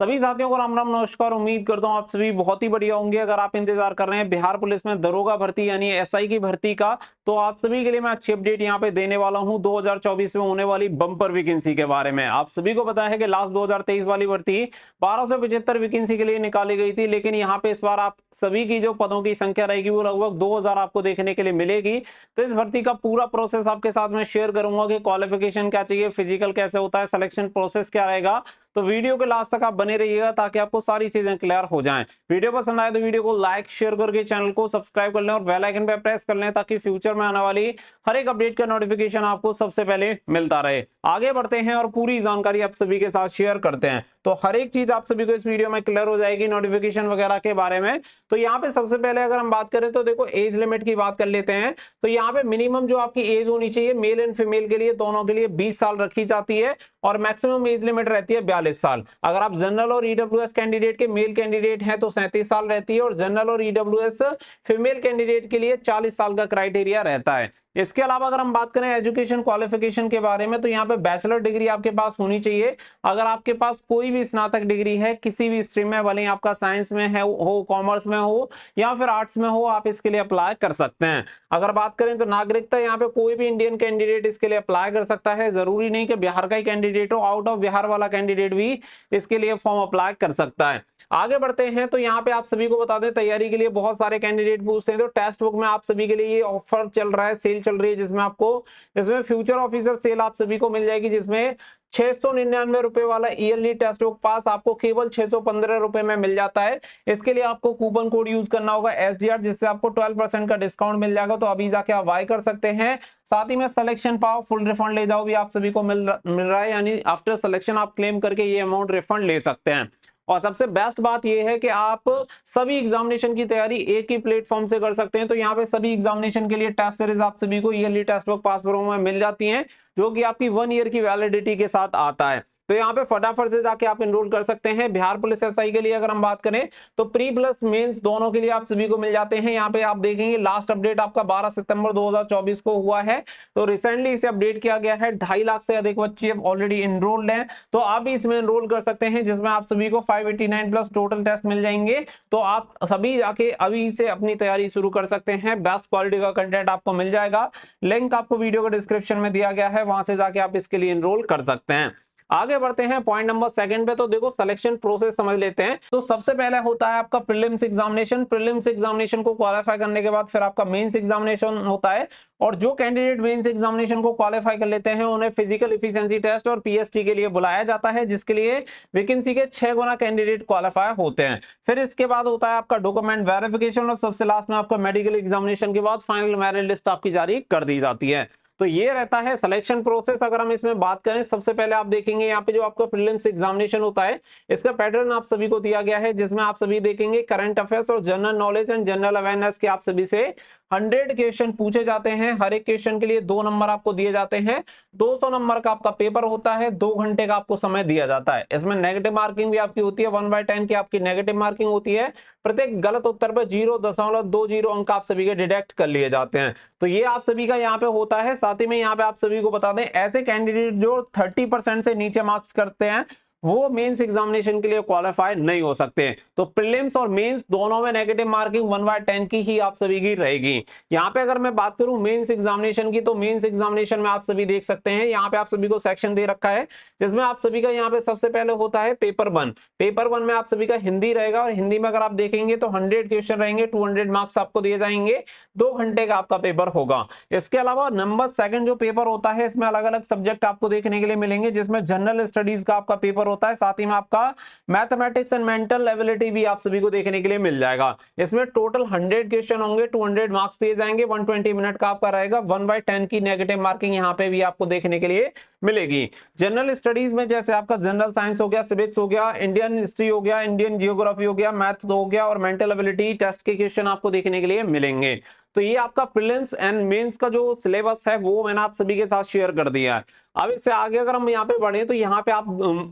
सभी साथियों को राम राम नमस्कार। उम्मीद करता हूं आप सभी बहुत ही बढ़िया होंगे। अगर आप इंतजार कर रहे हैं बिहार पुलिस में दरोगा भर्ती यानी एसआई की भर्ती का, तो आप सभी के लिए मैं अच्छी अपडेट यहां पे देने वाला हूं 2024 में होने वाली बम्पर वैकेंसी के बारे में। आप सभी को पता है कि लास्ट 2023 वाली भर्ती 1275 वैकेंसी के लिए निकाली गई थी, लेकिन यहाँ पे इस बार आप सभी की जो पदों की संख्या रहेगी वो लगभग 2000 आपको देखने के लिए मिलेगी। तो इस भर्ती का पूरा प्रोसेस आपके साथ में शेयर करूंगा कि क्वालिफिकेशन क्या चाहिए, फिजिकल कैसे होता है, सिलेक्शन प्रोसेस क्या रहेगा। तो वीडियो के लास्ट तक आप बने रहिएगा ताकि आपको सारी चीजें क्लियर हो जाएं। वीडियो पसंद आए तो वीडियो को लाइक शेयर करके चैनल को सब्सक्राइब कर लें और बेल आइकन पे प्रेस कर लें ताकि फ्यूचर में आने वाली हर एक अपडेट का नोटिफिकेशन आपको सबसे पहले मिलता रहे। आगे बढ़ते हैं और पूरी जानकारी आप सभी के साथ शेयर करते हैं, तो हर एक चीज आप सभी को इस वीडियो में क्लियर हो जाएगी नोटिफिकेशन वगैरह के बारे में। तो यहाँ पे सबसे पहले अगर हम बात करें तो देखो एज लिमिट की बात कर लेते हैं। तो यहाँ पे मिनिमम जो आपकी एज होनी चाहिए मेल एंड फीमेल के लिए दोनों के लिए 20 साल रखी जाती है और मैक्सिमम एज लिमिट रहती है 42 साल। अगर आप जनरल और ईडब्ल्यूएस कैंडिडेट के मेल कैंडिडेट हैं तो 37 साल रहती है और जनरल और ईडब्ल्यूएस फीमेल कैंडिडेट के लिए 40 साल का क्राइटेरिया रहता है। इसके अलावा अगर हम बात करें एजुकेशन क्वालिफिकेशन के बारे में, तो यहाँ पे बैचलर डिग्री आपके पास होनी चाहिए। अगर आपके पास कोई भी स्नातक डिग्री है किसी भी स्ट्रीम में, भले ही आपका साइंस में है हो, कॉमर्स में हो या फिर आर्ट्स में हो, आप इसके लिए अप्लाई कर सकते हैं। अगर बात करें तो नागरिकता, यहाँ पे कोई भी इंडियन कैंडिडेट इसके लिए अप्लाई कर सकता है। जरूरी नहीं कि बिहार का ही कैंडिडेट हो, आउट ऑफ बिहार वाला कैंडिडेट भी इसके लिए फॉर्म अप्लाई कर सकता है। आगे बढ़ते हैं तो यहाँ पे आप सभी को बता दें तैयारी के लिए बहुत सारे कैंडिडेट पूछते हैं, तो टेक्स्ट बुक में आप सभी के लिए ये ऑफर चल रहा है, सेल चल रही है, जिसमें फ्यूचर ऑफिसर सेल आप सभी को मिल जाएगी, जिसमें 699 रुपए वाला ईयरली टेक्स्ट बुक पास आपको केवल 615 रुपए में मिल जाता है। इसके लिए आपको कूपन कोड यूज करना होगा SDR, जिससे आपको 12% का डिस्काउंट मिल जाएगा। तो अभी जाके आप बाय कर सकते हैं। साथ ही में सिलेक्शन पाओ फुल रिफंड ले जाओ भी आप सभी को मिल रहा है, यानी आफ्टर सिलेक्शन आप क्लेम करके ये अमाउंट रिफंड ले सकते हैं। और सबसे बेस्ट बात यह है कि आप सभी एग्जामिनेशन की तैयारी एक ही प्लेटफॉर्म से कर सकते हैं। तो यहाँ पे सभी एग्जामिनेशन के लिए टेस्ट सीरीज आप सभी को ईयरली टेस्ट बुक पास प्रोमो में मिल जाती हैं, जो कि आपकी 1 ईयर की वैलिडिटी के साथ आता है। तो यहाँ पे फटाफट से जाके आप एनरोल कर सकते हैं। बिहार पुलिस एसआई के लिए अगर हम बात करें तो प्री प्लस मेंस दोनों के लिए आप सभी को मिल जाते हैं। यहाँ पे आप देखेंगे लास्ट अपडेट आपका 12 सितंबर 2024 को हुआ है, तो रिसेंटली इसे अपडेट किया गया है। 2.5 लाख से अधिक बच्चे ऑलरेडी एनरोल्ड हैं, तो आप भी इसमें एनरोल कर सकते हैं, जिसमें आप सभी को 589 प्लस टोटल टेस्ट मिल जाएंगे। तो आप सभी जाके अभी से अपनी तैयारी शुरू कर सकते हैं। बेस्ट क्वालिटी का कंटेंट आपको मिल जाएगा, लिंक आपको वीडियो के डिस्क्रिप्शन में दिया गया है, वहां से जाके आप इसके लिए एनरोल कर सकते हैं। आगे बढ़ते हैं पॉइंट नंबर 2 पे। तो देखो सिलेक्शन प्रोसेस समझ लेते हैं। तो सबसे पहले होता है आपका प्रीलिम्स एग्जामिनेशन। प्रीलिम्स एग्जामिनेशन को क्वालिफाई करने के बाद फिर आपका मेंस एग्जामिनेशन होता है, और जो कैंडिडेट मेंस एग्जामिनेशन को क्वालिफाई कर लेते हैं उन्हें फिजिकल एफिशिएंसी टेस्ट और पीएसटी के लिए बुलाया जाता है, जिसके लिए वैकेंसी के 6 गुना कैंडिडेट क्वालिफाई होते हैं। फिर इसके बाद होता है आपका डॉक्यूमेंट वेरिफिकेशन और सबसे लास्ट में आपका मेडिकल एग्जामिनेशन के बाद फाइनल मेरिट लिस्ट आपकी जारी कर दी जाती है। तो ये रहता है सिलेक्शन प्रोसेस। अगर हम इसमें बात करें, सबसे पहले आप देखेंगे यहाँ पे जो आपका प्रीलिम्स एग्जामिनेशन होता है, इसका पैटर्न आप सभी को दिया गया है, जिसमें आप सभी देखेंगे करंट अफेयर्स और general knowledge and general awareness के आप सभी से 100 क्वेश्चन पूछे जाते हैं। हर एक क्वेश्चन के लिए 2 नंबर आपको दिए जाते हैं। 200 नंबर का आपका पेपर होता है, 2 घंटे का आपको समय दिया जाता है। इसमें नेगेटिव मार्किंग भी आपकी होती है, 1/10 की आपकी नेगेटिव मार्किंग होती है। प्रत्येक गलत उत्तर पर 0.20 अंक आप सभी के डिडक्ट कर लिए जाते हैं। तो ये आप सभी का यहाँ पे होता है। साथ ही में यहाँ पे आप सभी को बता दें, ऐसे कैंडिडेट जो 30% से नीचे मार्क्स करते हैं वो मेंस एग्जामिनेशन के लिए क्वालिफाई नहीं हो सकते। तो प्रीलिम्स और मेंस दोनों में नेगेटिव मार्किंग 1/10 की ही आप सभी की रहेगी। यहाँ पे अगर मैं बात करूं मेंस एग्जामिनेशन की, तो मेंस एग्जामिनेशन में आप सभी देख सकते हैं यहाँ पे आप सभी को सेक्शन दे रखा है, जिसमें आप सभी का यहाँ पे सबसे पहले होता है पेपर 1। पेपर 1 में आप सभी का हिंदी रहेगा, और हिंदी में अगर आप देखेंगे तो 100 क्वेश्चन रहेंगे, 200 मार्क्स आपको दिए जाएंगे, 2 घंटे का आपका पेपर होगा। इसके अलावा नंबर 2 जो पेपर होता है, इसमें अलग अलग सब्जेक्ट आपको देखने के लिए मिलेंगे, जिसमें जनरल स्टडीज का आपका पेपर होता है, साथ ही में आपका मैथमेटिक्स एंड मेंटल एबिलिटी भी आप सभी को देखने के लिए मिल जाएगा। इसमें टोटल 100 क्वेश्चन होंगे, 200 मार्क्स दिए जाएंगे, 120 मिनट का आपका रहेगा। 1/10 की नेगेटिव मार्किंग यहाँ पे भी आपको देखने के लिए मिलेगी। जनरल स्टडीज में जैसे आपका जनरल साइंस हो गया, सिविक्स हो गया, इंडियन हिस्ट्री हो गया, इंडियन जियोग्राफी हो गया, मैथ हो गया, और मेंटल एबिलिटी टेस्ट के क्वेश्चन आपको देखने के लिए मिलेंगे। तो ये आपका प्रीलिम्स एंड मेंस का जो सिलेबस है वो मैंने आप सभी के साथ शेयर कर दिया है। अब इससे आगे अगर हम यहाँ पे बढ़े तो यहाँ पे आप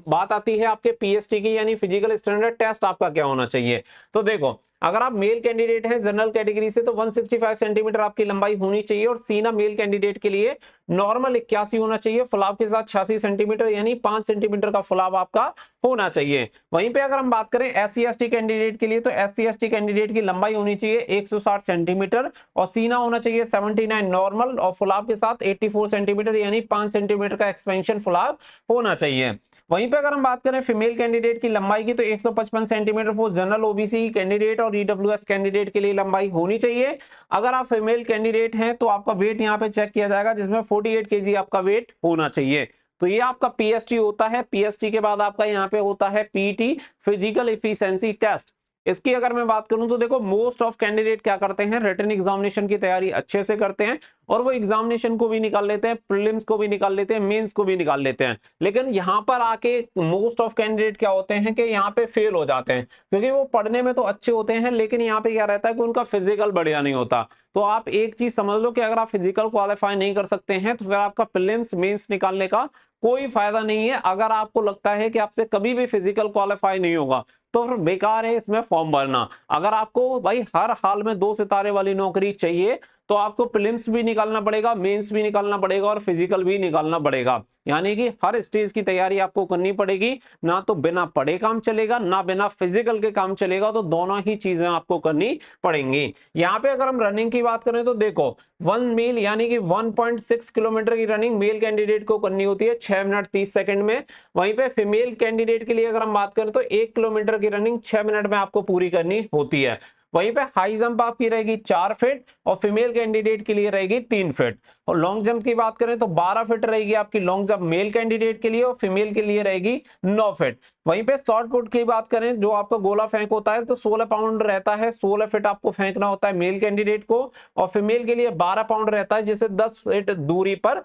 बात आती है आपके पीएसटी की, यानी फिजिकल स्टैंडर्ड टेस्ट आपका क्या होना चाहिए। तो देखो अगर आप मेल कैंडिडेट हैं जनरल कैटेगरी से तो 165 सेंटीमीटर आपकी लंबाई होनी चाहिए और सीना मेल कैंडिडेट के लिए नॉर्मल 81 होना चाहिए, फुलाव के साथ 86 सेंटीमीटर यानी 5 सेंटीमीटर का फुलाव आपका होना चाहिए। वहीं पे अगर हम बात करें SC ST कैंडिडेट के लिए तो SC ST कैंडिडेट की लंबाई होनी चाहिए 160 सेंटीमीटर और सीना होना चाहिए 79 नॉर्मल और फुलाव के साथ 84 सेंटीमीटर यानी 5 सेंटीमीटर का एक्सपेंशन फुलाव होना चाहिए। वहीं पे अगर हम बात करें फीमेल कैंडिडेट की लंबाई की तो 155 centimetre for general OBC candidate और EWS कैंडिडेट के लिए लंबाई होनी चाहिए। अगर आप फीमेल कैंडिडेट हैं तो आपका वेट यहाँ पे चेक किया जाएगा जिसमें 48 केजी आपका वेट होना चाहिए। तो ये आपका PST होता है। PST के बाद आपका यहाँ पे होता है PT फिजिकल एफिशिएंसी टेस्ट। इसकी अगर मैं बात करूं तो देखो मोस्ट ऑफ कैंडिडेट क्या करते हैं, रिटन एग्जामिनेशन की तैयारी अच्छे से करते हैं और वो एग्जामिनेशन को भी निकाल लेते हैं, प्रीलिम्स को भी निकाल लेते हैं, मेंस को भी निकाल लेते हैं, लेकिन यहाँ पर आके मोस्ट ऑफ कैंडिडेट क्या होते हैं कि यहाँ पे फेल हो जाते हैं क्योंकि वो पढ़ने में तो अच्छे होते हैं लेकिन यहाँ पे क्या रहता है कि उनका फिजिकल बढ़िया नहीं होता। तो आप एक चीज समझ लो कि अगर आप फिजिकल क्वालिफाई नहीं कर सकते हैं तो फिर आपका प्रीलिम्स मेंस निकालने का कोई फायदा नहीं है। अगर आपको लगता है कि आपसे कभी भी फिजिकल क्वालिफाई नहीं होगा तो फिर बेकार है इसमें फॉर्म भरना। अगर आपको भाई हर हाल में 2 सितारे वाली नौकरी चाहिए तो आपको प्रीलिम्स भी निकालना पड़ेगा, मेंस भी निकालना पड़ेगा और फिजिकल भी निकालना पड़ेगा, यानी कि हर स्टेज की तैयारी आपको करनी पड़ेगी। ना तो बिना पढ़े काम चलेगा ना बिना फिजिकल के काम चलेगा, तो दोनों ही चीजें आपको करनी पड़ेंगी। यहाँ पे अगर हम रनिंग की बात करें तो देखो 1 मील यानी कि 1.6 किलोमीटर की रनिंग मेल कैंडिडेट को करनी होती है 6 मिनट 30 सेकंड में। वहीं पे फीमेल कैंडिडेट के लिए अगर हम बात करें तो 1 किलोमीटर की रनिंग 6 मिनट में आपको पूरी करनी होती है। वहीं पे हाई जंप आपकी रहेगी 4 फीट और फीमेल कैंडिडेट के लिए रहेगी 3 फीट। और लॉन्ग जंप की बात करें तो 12 फीट रहेगी आपकी लॉन्ग जंप मेल कैंडिडेट के लिए और फीमेल के लिए रहेगी 9 फीट। वहीं पे शॉर्ट पुट की बात करें जो आपका गोला फेंक होता है तो 16 पाउंड रहता है, 16 फीट आपको फेंकना होता है मेल कैंडिडेट को और फीमेल के लिए 12 पाउंड रहता है जिसे 10 फीट दूरी पर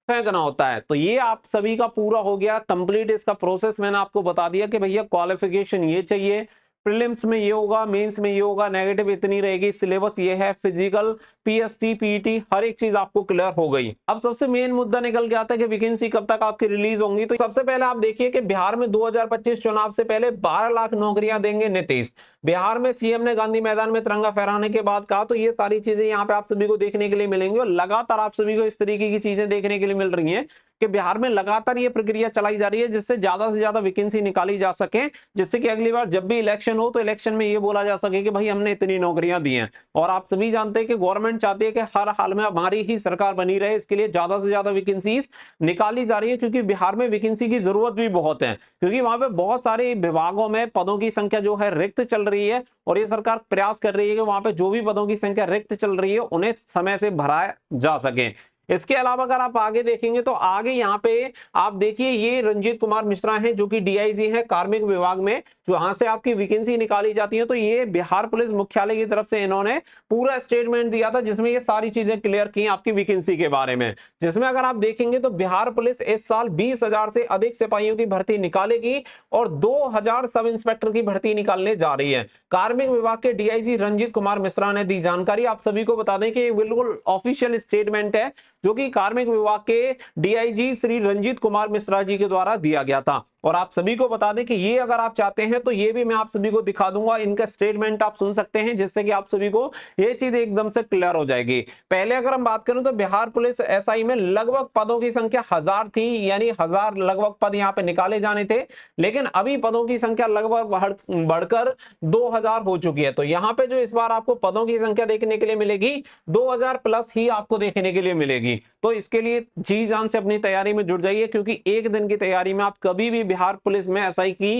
फेंकना होता है। तो ये आप सभी का पूरा हो गया कंप्लीट इसका प्रोसेस। मैंने आपको बता दिया कि भैया क्वालिफिकेशन ये चाहिए, प्रीलिम्स में ये होगा, मेंस में ये होगा, नेगेटिव इतनी रहेगी, सिलेबस ये है, फिजिकल PST PET हर एक चीज आपको क्लियर हो गई। अब सबसे मेन मुद्दा निकल के आता है कि वैकेंसी कब तक आपकी रिलीज होंगी। तो सबसे पहले आप देखिए कि बिहार में 2025 चुनाव से पहले 12 लाख नौकरियां देंगे नीतीश। बिहार में CM ने गांधी मैदान में तिरंगा फहराने के बाद कहा, तो ये सारी चीजें यहाँ पे आप सभी को देखने के लिए मिलेंगी और लगातार आप सभी को इस तरीके की चीजें देखने के लिए मिल रही हैं कि बिहार में लगातार ये प्रक्रिया चलाई जा रही है जिससे ज्यादा से ज्यादा वैकेंसी निकाली जा सके, जिससे कि अगली बार जब भी इलेक्शन हो तो इलेक्शन में ये बोला जा सके कि भाई हमने इतनी नौकरियां दी हैं। और आप सभी जानते हैं कि गवर्नमेंट चाहती है कि हर हाल में हमारी ही सरकार बनी रहे, इसके लिए ज्यादा से ज्यादा वैकेंसीज निकाली जा रही है क्योंकि बिहार में वैकेंसी की जरूरत भी बहुत है, क्योंकि वहां पे बहुत सारे विभागों में पदों की संख्या जो है रिक्त चल रही है और ये सरकार प्रयास कर रही है कि वहां पे जो भी पदों की संख्या रिक्त चल रही है उन्हें समय से भराया जा सके। इसके अलावा अगर आप आगे देखेंगे तो आगे यहाँ पे आप देखिए ये रंजीत कुमार मिश्रा हैं जो कि DIG है कार्मिक विभाग में, जहां से आपकी वैकेंसी निकाली जाती है। तो ये बिहार पुलिस मुख्यालय की तरफ से इन्होंने पूरा स्टेटमेंट दिया था जिसमें ये सारी चीजें क्लियर की आपकी वैकेंसी के बारे में, जिसमें अगर आप देखेंगे तो बिहार पुलिस इस साल 20,000 से अधिक सिपाहियों की भर्ती निकालेगी और 2,000 सब इंस्पेक्टर की भर्ती निकालने जा रही है। कार्मिक विभाग के DIG रंजीत कुमार मिश्रा ने दी जानकारी। आप सभी को बता दें कि बिल्कुल ऑफिशियल स्टेटमेंट है जो कि कार्मिक विभाग के DIG श्री रंजीत कुमार मिश्रा जी के द्वारा दिया गया था। और आप सभी को बता दें कि ये अगर आप चाहते हैं तो ये भी मैं आप सभी को दिखा दूंगा, इनका स्टेटमेंट आप सुन सकते हैं जिससे कि आप सभी को ये चीज एकदम से क्लियर हो जाएगी। पहले अगर हम बात करें तो बिहार पुलिस SI में लगभग पदों की संख्या 1000 थी, यानी 1000 लगभग पद यहाँ पे निकाले जाने थे, लेकिन अभी पदों की संख्या लगभग बढ़कर 2000 हो चुकी है। तो यहाँ पे जो इस बार आपको पदों की संख्या देखने के लिए मिलेगी 2000 प्लस ही आपको देखने के लिए मिलेगी। तो इसके लिए जी जान से अपनी तैयारी में जुट जाइए क्योंकि एक दिन की तैयारी में आप कभी भी बिहार पुलिस में SI की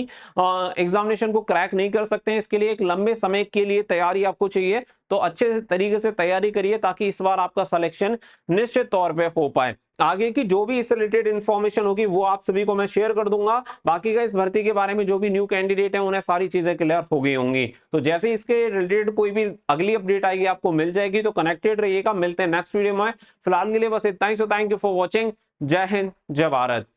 एग्जामिनेशन को क्रैक नहीं कर सकते हैं। इसके लिए एक लंबे समय के लिए तैयारी आपको चाहिए, तो अच्छे तरीके से तैयारी करिए ताकि इस बार आपका सिलेक्शन निश्चित तौर पे हो पाए। आगे की जो भी इससे रिलेटेड इंफॉर्मेशन होगी वो आप सभी को मैं शेयर कर दूंगा। बाकी का इस भर्ती के बारे में जो भी न्यू कैंडिडेट है उन्हें सारी चीजें क्लियर हो गई होंगी। तो जैसे इसके रिलेटेड कोई भी अगली अपडेट आएगी आपको मिल जाएगी, तो कनेक्टेड रहिएगा। मिलते हैं नेक्स्ट वीडियो में, फिलहाल के लिए बस इतना ही। So thank you for watching. जय हिंद, जय भारत।